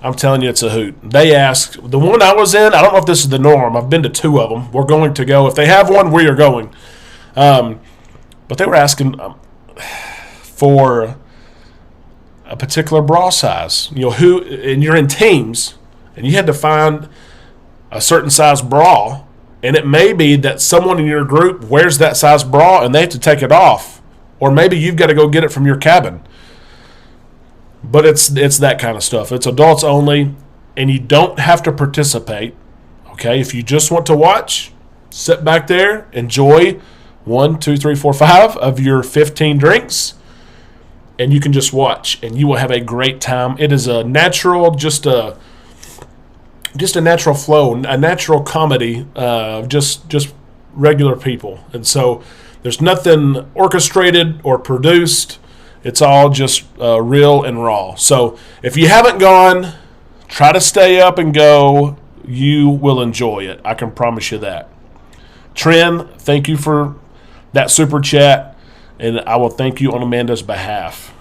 I'm telling you, it's a hoot. They ask, the one I was in, I don't know if this is the norm. I've been to 2 of them. We're going to go. If they have one, we are going. But they were asking for a particular bra size. You know, and you're in teams, and you had to find a certain size bra, and it may be that someone in your group wears that size bra and they have to take it off. Or maybe you've got to go get it from your cabin. But it's that kind of stuff. It's adults only, and you don't have to participate. Okay, if you just want to watch, sit back there, enjoy 1, 2, 3, 4, 5 of your 15 drinks, and you can just watch, and you will have a great time. It is a natural, just a natural flow, a natural comedy of just regular people. And so there's nothing orchestrated or produced. It's all just real and raw. So if you haven't gone, try to stay up and go. You will enjoy it. I can promise you that. Trin, thank you for that super chat, and I will thank you on Amanda's behalf.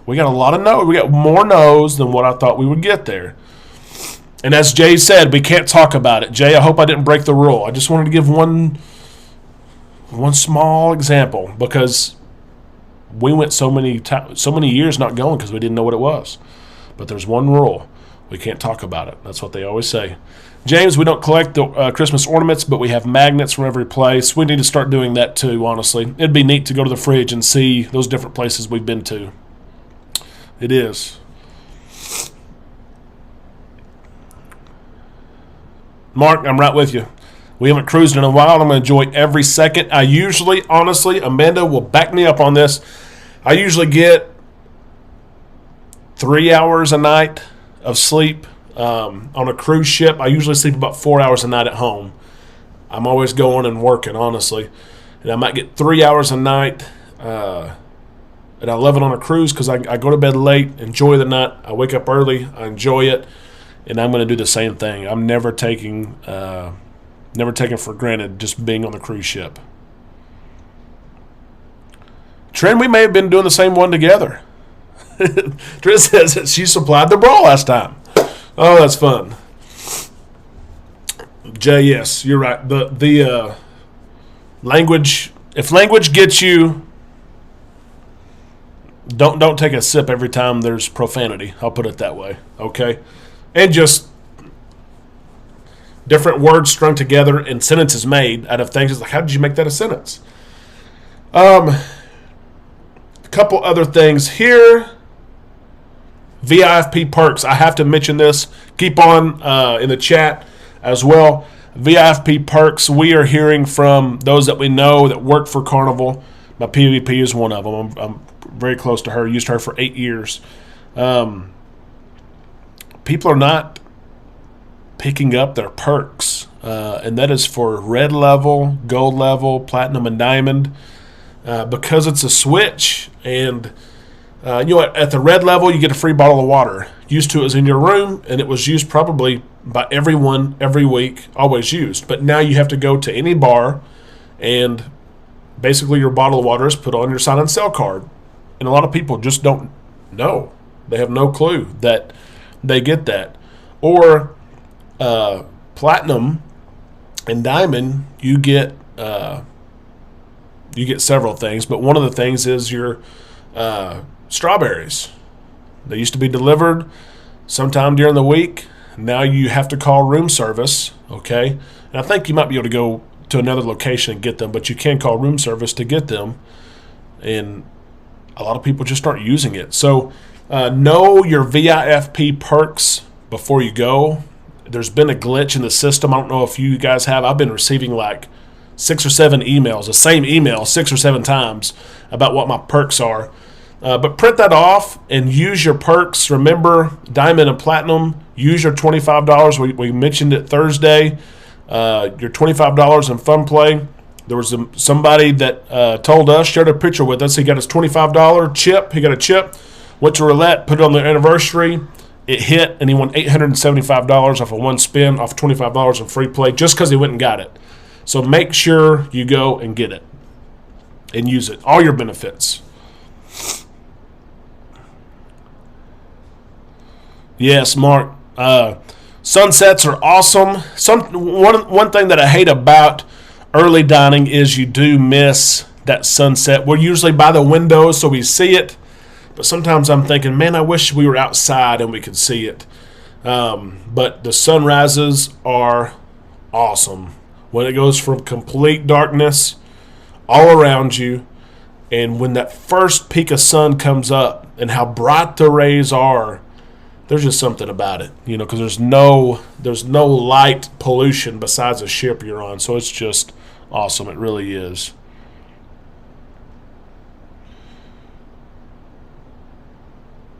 We got a lot of no's. We got more no's than what I thought we would get there. And as Jay said, we can't talk about it. Jay, I hope I didn't break the rule. I just wanted to give one small example because we went so many years not going because we didn't know what it was. But there's one rule. We can't talk about it. That's what they always say. James, we don't collect the Christmas ornaments, but we have magnets from every place. We need to start doing that too, honestly. It'd be neat to go to the fridge and see those different places we've been to. It is. Mark, I'm right with you. We haven't cruised in a while. I'm going to enjoy every second. I usually, honestly, Amanda will back me up on this. I usually get 3 hours a night of sleep on a cruise ship. I usually sleep about 4 hours a night at home. I'm always going and working, honestly. And I might get 3 hours a night. And I love it on a cruise because I go to bed late, enjoy the night. I wake up early. I enjoy it. And I'm going to do the same thing. I'm never taking for granted just being on the cruise ship. Trent, we may have been doing the same one together. Trent says that she supplied the bra last time. Oh, that's fun. Jay, yes, you're right. The language, if language gets you, don't take a sip every time there's profanity. I'll put it that way. Okay. And just different words strung together and sentences made out of things. It's like, how did you make that a sentence? A couple other things here. VIFP perks. I have to mention this. Keep on in the chat as well. VIFP perks. We are hearing from those that we know that work for Carnival. My PVP is one of them. I'm very close to her. Used her for 8 years. People are not picking up their perks, and that is for red level, gold level, platinum, and diamond, because it's a switch. And at the red level, you get a free bottle of water. Used to it was in your room, and it was used probably by everyone every week, always used. But now you have to go to any bar, and basically your bottle of water is put on your sign and sell card. And a lot of people just don't know. They have no clue that they get that. Or platinum and diamond, you get several things, but one of the things is your strawberries. They used to be delivered sometime during the week. Now you have to call room service, okay? And I think you might be able to go to another location and get them, but you can call room service to get them, and a lot of people just aren't using it. So know your VIFP perks before you go. There's been a glitch in the system. I don't know if you guys have. I've been receiving like 6 or 7 emails, the same email 6 or 7 times about what my perks are. But print that off and use your perks. Remember, Diamond and Platinum, use your $25. We mentioned it Thursday. Your $25 in Fun Play. There was somebody that told us, shared a picture with us. He got his $25 chip. He got a chip, went to roulette, put it on their anniversary. It hit, and he won $875 off of one spin, off $25 in free play, just because he went and got it. So make sure you go and get it and use it. All your benefits. Yes, Mark. Sunsets are awesome. One thing that I hate about early dining is you do miss that sunset. We're usually by the window, so we see it. But sometimes I'm thinking, man, I wish we were outside and we could see it. But the sunrises are awesome. When it goes from complete darkness all around you, and when that first peak of sun comes up and how bright the rays are, there's just something about it, because there's no light pollution besides the ship you're on. So it's just awesome. It really is.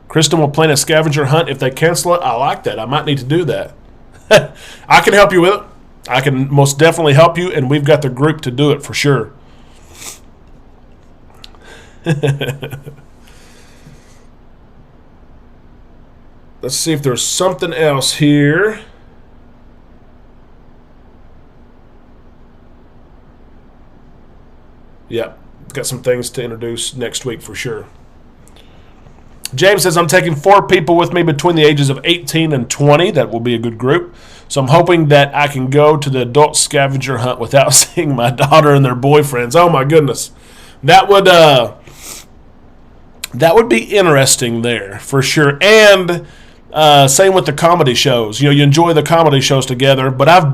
Kristen will plan a scavenger hunt if they cancel it. I like that. I might need to do that. I can help you with it. I can most definitely help you, and we've got the group to do it for sure. Let's see if there's something else here. Yeah, got some things to introduce next week for sure. James says, I'm taking 4 people with me between the ages of 18 and 20. That will be a good group. So I'm hoping that I can go to the adult scavenger hunt without seeing my daughter and their boyfriends. Oh, my goodness. That would be interesting there for sure. And same with the comedy shows. You enjoy the comedy shows together. But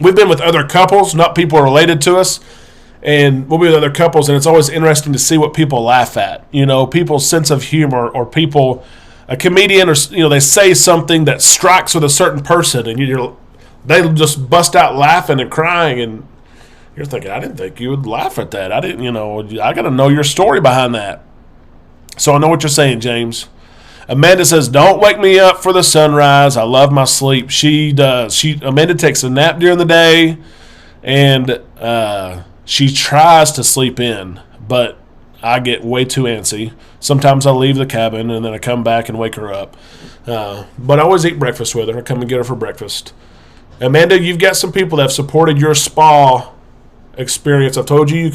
we've been with other couples, not people related to us. And we'll be with other couples, and it's always interesting to see what people laugh at. People's sense of humor, or a comedian, or they say something that strikes with a certain person, and they just bust out laughing and crying, and you're thinking, I didn't think you would laugh at that. I didn't, I got to know your story behind that. So I know what you're saying, James. Amanda says, don't wake me up for the sunrise. I love my sleep. She does. Amanda takes a nap during the day, and she tries to sleep in, but I get way too antsy. Sometimes I leave the cabin, and then I come back and wake her up. But I always eat breakfast with her. I come and get her for breakfast. Amanda, you've got some people that have supported your spa experience. I've told you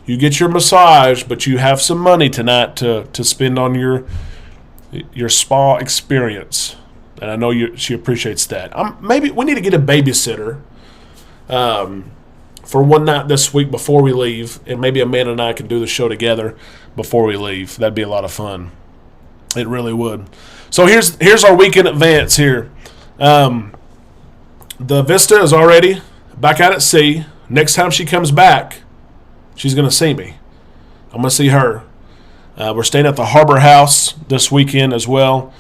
you get your massage, but you have some money tonight to spend on your spa experience. And I know she appreciates that. Maybe we need to get a babysitter. For one night this week before we leave, and maybe Amanda and I can do the show together before we leave. That'd be a lot of fun. It really would. So here's our week in advance here. The Vista is already back out at sea. Next time she comes back, she's going to see me. I'm going to see her. We're staying at the Harbor House this weekend as well.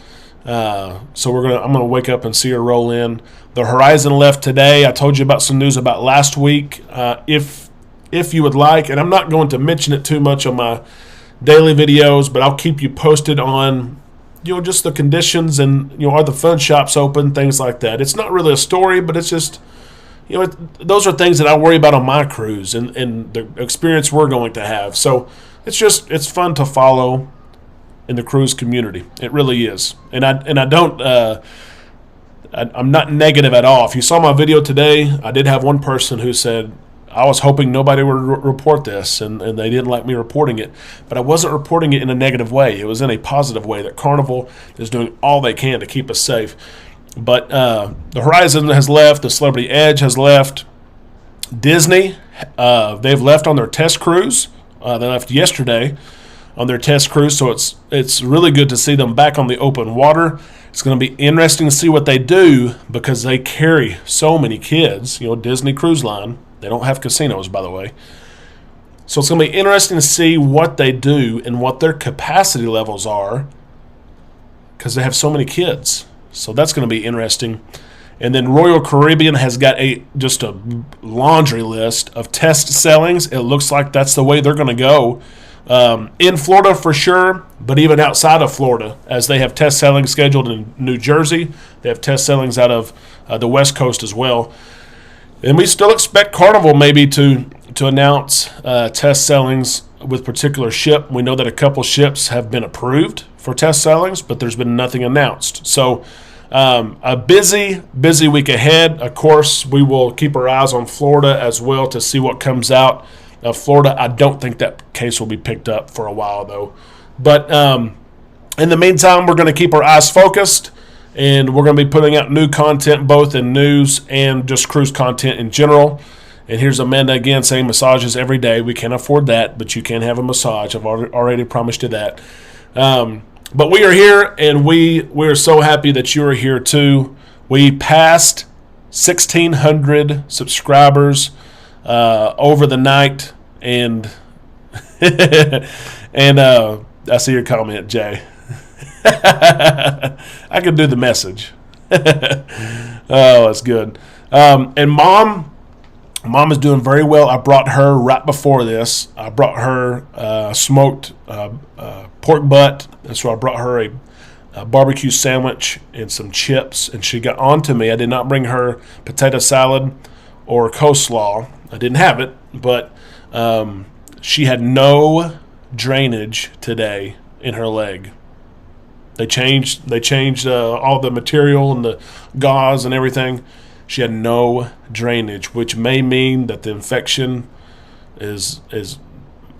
So I'm going to wake up and see her roll in. The Horizon left today. I told you about some news about last week. If you would like, and I'm not going to mention it too much on my daily videos, but I'll keep you posted on just the conditions and are the fun shops open, things like that. It's not really a story, but it's just those are things that I worry about on my cruise and the experience we're going to have. So it's fun to follow in the cruise community. It really is. And I don't I'm not negative at all. If you saw my video today, I did have one person who said, I was hoping nobody would report this, and they didn't like me reporting it. But I wasn't reporting it in a negative way. It was in a positive way, that Carnival is doing all they can to keep us safe. But the Horizon has left. The Celebrity Edge has left. Disney, they've left on their test cruise. They left yesterday on their test cruise, so it's really good to see them back on the open water. It's going to be interesting to see what they do because they carry so many kids. Disney Cruise Line, they don't have casinos, by the way. So it's going to be interesting to see what they do and what their capacity levels are because they have so many kids. So that's going to be interesting. And then Royal Caribbean has got just a laundry list of test sailings. It looks like that's the way they're going to go in Florida for sure, but even outside of Florida, as they have test sailings scheduled in New Jersey. They have test sailings out of the West Coast as well. And we still expect Carnival maybe to announce test sailings with particular ship. We know that a couple ships have been approved for test sailings, but there's been nothing announced. So a busy week ahead. Of course, we will keep our eyes on Florida as well to see what comes out of Florida. I don't think that case will be picked up for a while, though. But in the meantime, we're going to keep our eyes focused, and we're going to be putting out new content, both in news and just cruise content in general. And here's Amanda again saying massages every day. We can't afford that, but you can have a massage. I've already promised you that. But we are here, and we are so happy that you are here too. We passed 1,600 subscribers over the night, and and I see your comment, Jay. I can do the message. Oh, that's good. And Mom is doing very well. I brought her right before this. I brought her smoked pork butt. And so I brought her a barbecue sandwich and some chips, and she got on to me. I did not bring her potato salad or coleslaw. I didn't have it, but she had no drainage today in her leg. They changed all the material and the gauze and everything. She had no drainage, which may mean that the infection is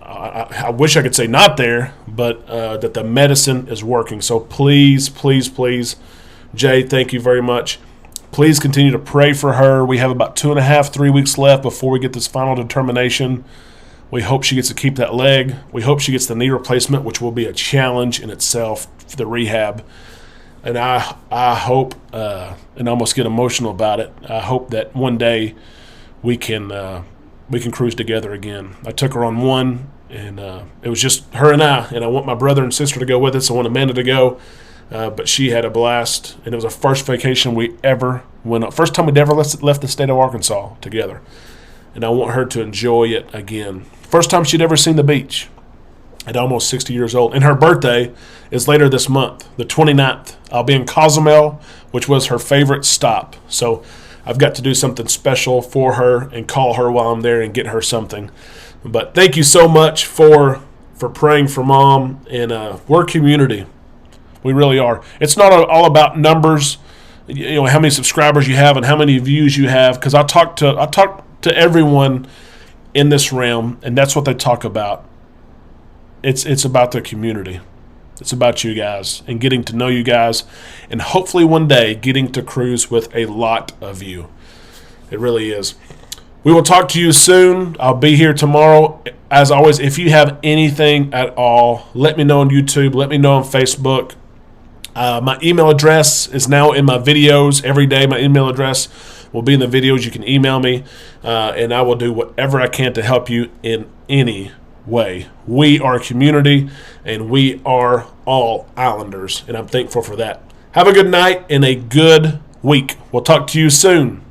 I wish I could say not there, but that the medicine is working. So please, Jay, thank you very much. Please continue to pray for her. We have about 2.5-3 weeks left before we get this final determination. We hope she gets to keep that leg. We hope she gets the knee replacement, which will be a challenge in itself for the rehab. And I hope, and I almost get emotional about it, I hope that one day we can cruise together again. I took her on one, and it was just her and I want my brother and sister to go with us. I want Amanda to go, but she had a blast, and it was the first vacation we ever went on. First time we'd ever left the state of Arkansas together, and I want her to enjoy it again. First time she'd ever seen the beach at almost 60 years old. And her birthday is later this month, the 29th. I'll be in Cozumel, which was her favorite stop. So I've got to do something special for her and call her while I'm there and get her something. But thank you so much for praying for Mom. And we're a community. We really are. It's not all about numbers, how many subscribers you have and how many views you have, because I talk to everyone in this realm, and that's what they talk about. It's about the community. It's about you guys and getting to know you guys, and hopefully one day getting to cruise with a lot of you. It really is. We will talk to you soon. I'll be here tomorrow. As always, if you have anything at all, let me know on YouTube. Let me know on Facebook. My email address is now in my videos every day. My email address will be in the videos. You can email me, and I will do whatever I can to help you in any way. We are a community, and we are all islanders, and I'm thankful for that. Have a good night and a good week. We'll talk to you soon.